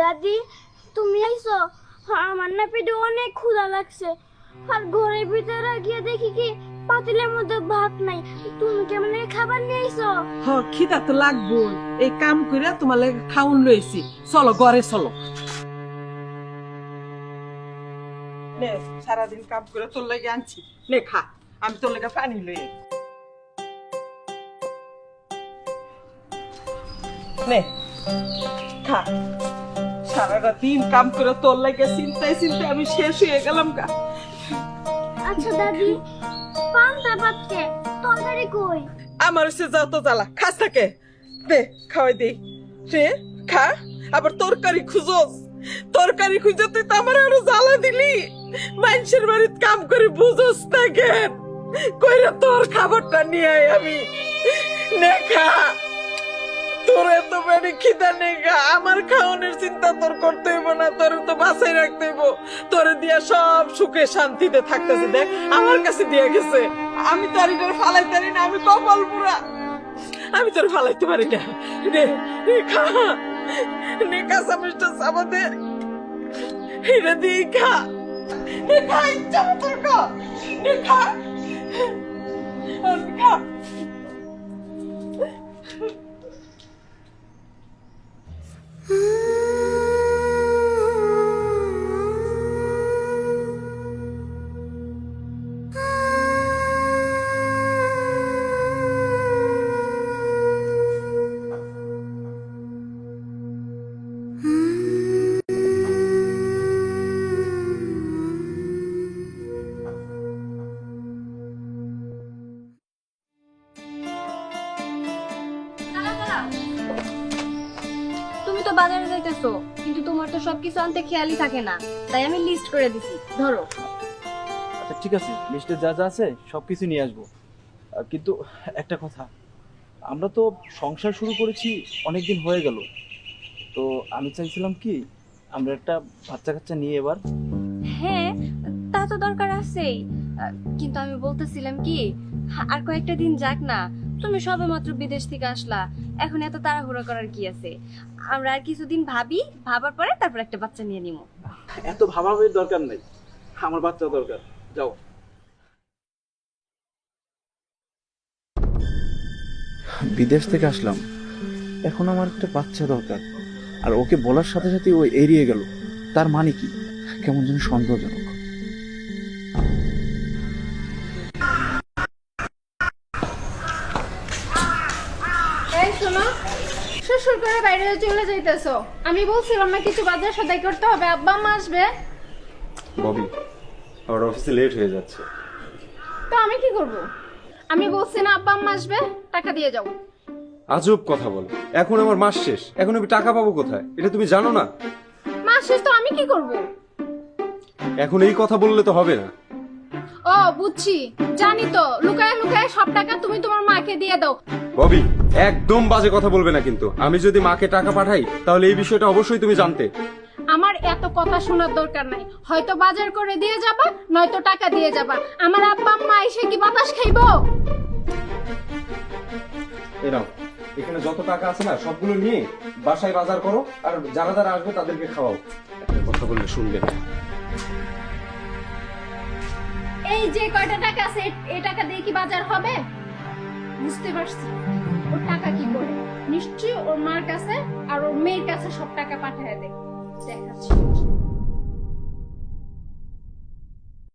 দাদি তুমি আইছো? আমার না পেটে অনেক ক্ষুধা লাগছে, আর ঘরের ভিতরে গিয়ে দেখি কি পাতিলের মধ্যে ভাত নাই। তুমি কেমন খাবার নিয়ে আইছো? খিদা তো লাগবো, এই কাম করে তোমার লাগে খাউন লইছি। চলো ঘরে চলো। নে সারাদিন কাম করে তোর লাগে আনছি, নে খা। আমি তোর লাগে পানি লই নে খা। সারাটা দিন কাম করে তোর লাগে চিন্তায় চিন্তায় আমি শেষ হয়ে গেলাম গা। আচ্ছা দাদি, পান্তা ভাতকে তরকারি কই? আমার সে যাও তো জ্বালা খাস থাকে, দে খাওয়াই দে রে, খা। আবার তরকারি খুঁজোস, তরকারি খুঁজে তুই তো আমার আরো জ্বালা দিলি। মানুষের বাড়িতে কাম করে বুঝোস না কেন? কইরা তোর খাবারটা নিয়ে আয় আমি, নে খা। তোর এত বেড়ে খিদা নেই গা, আমার খাওয়ানোর চিন্তা তোর করতে হইব না, তোর তো বাসায় রাখতে হইব। তোরে দিয়া সব সুখে শান্তিতে থাকতেছে, দেখ আমার কাছে দিয়া গেছে। আমি তো আর এটার ফালাইতে পারি না, আমি কপাল পুরা, আমি তোর ফালাইতে পারি না। নে নে খা, নে কাঁচা মিষ্টা চাপা দে, এটা দিয়ে খা। নে খা, ইচ্ছা মতো খা, নে খা, আর খা। তুমি তো বাজারে যাইতেছো, কিন্তু তোমার তো সবকিছু আনতে খেয়ালই থাকে না, তাই আমি লিস্ট করে দিছি, ধরো। আচ্ছা ঠিক আছে, লিস্টে যা যা আছে সবকিছু নিয়ে আসবো। কিন্তু একটা কথা, আমরা তো সংসার শুরু করেছি অনেকদিন হয়ে গেল, তো আমি চাইছিলাম কি আমরা একটা বাচ্চা কাচ্চা নিয়ে এবার। হ্যাঁ, তা তো দরকার আছেই, কিন্তু আমি বলতেছিলাম কি, আর কয়েকটা দিন যাক না। তুমি সবেমাত্র বিদেশ থেকে আসলা, এখন এত তাড়াহুড়ো করার কি আছে? আমরা আর কিছুদিন ভাবি, ভাবার পরে তারপর একটা বাচ্চা নিয়ে নিব। এত ভাবাভাবির দরকার নেই, আমার বাচ্চা দরকার। যাও। বিদেশ থেকে আসলাম, এখন আমার একটা বাচ্চা দরকার, আর ওকে বলার সাথে সাথে ও এড়িয়ে গেল। তার মানে কি? কেমন যেন সন্দেহজনক। এই শোনো, শ্বশুর করে বাইরে চলে যাইতেছো। আমি বলছিলাম না কিছু বাজার সদাই করতে হবে, আব্বা আম্মা আসবে। ববি, আমার অফিসে লেট হয়ে যাচ্ছে। তো আমি কি করব? আমি বলছি না আব্বা আম্মা আসবে, টাকা দিয়ে যাও। আজব কথা বলো, এখন আমার মাস শেষ, এখন আমি টাকা পাবো কোথায়? এটা তুমি জানো না? মাস শেষ তো আমি কি করব? এখন এই কথা বললে তো হবে না। ও বুঝছি, জানি তো, লুকায় লুকায় সব টাকা তুমি তোমার মাকে দিয়ে দাও। ববি, একদম বাজে কথা বলবে না কিন্তু। আমি যদি মাকে টাকা পাঠাই তাহলে এই বিষয়টা অবশ্যই তুমি জানতে। আমার এত কথা শোনার দরকার নাই, হয়তো বাজার করে দিয়ে যাবা, নয়তো টাকা দিয়ে যাবা। আমার আব্বা আম্মা এসে কি বাতাস খাইবো? এই নাও, এখানে যত টাকা আছে না সবগুলো নিয়ে বাসায় বাজার করো, আর যারা যারা আসবে তাদেরকে খাওয়াও। একটা কথা বললে শুনবে না। এই যে কয়টা টাকা আছে, এই টাকা দিয়ে কি বাজার হবে? বুঝতে পারছি ওর টাকা কি করে। নিশ্চয়ই ওর মার কাছে আর ওর মেয়ের কাছে সব টাকা পাঠায় দেয়। দেখাচ্ছি।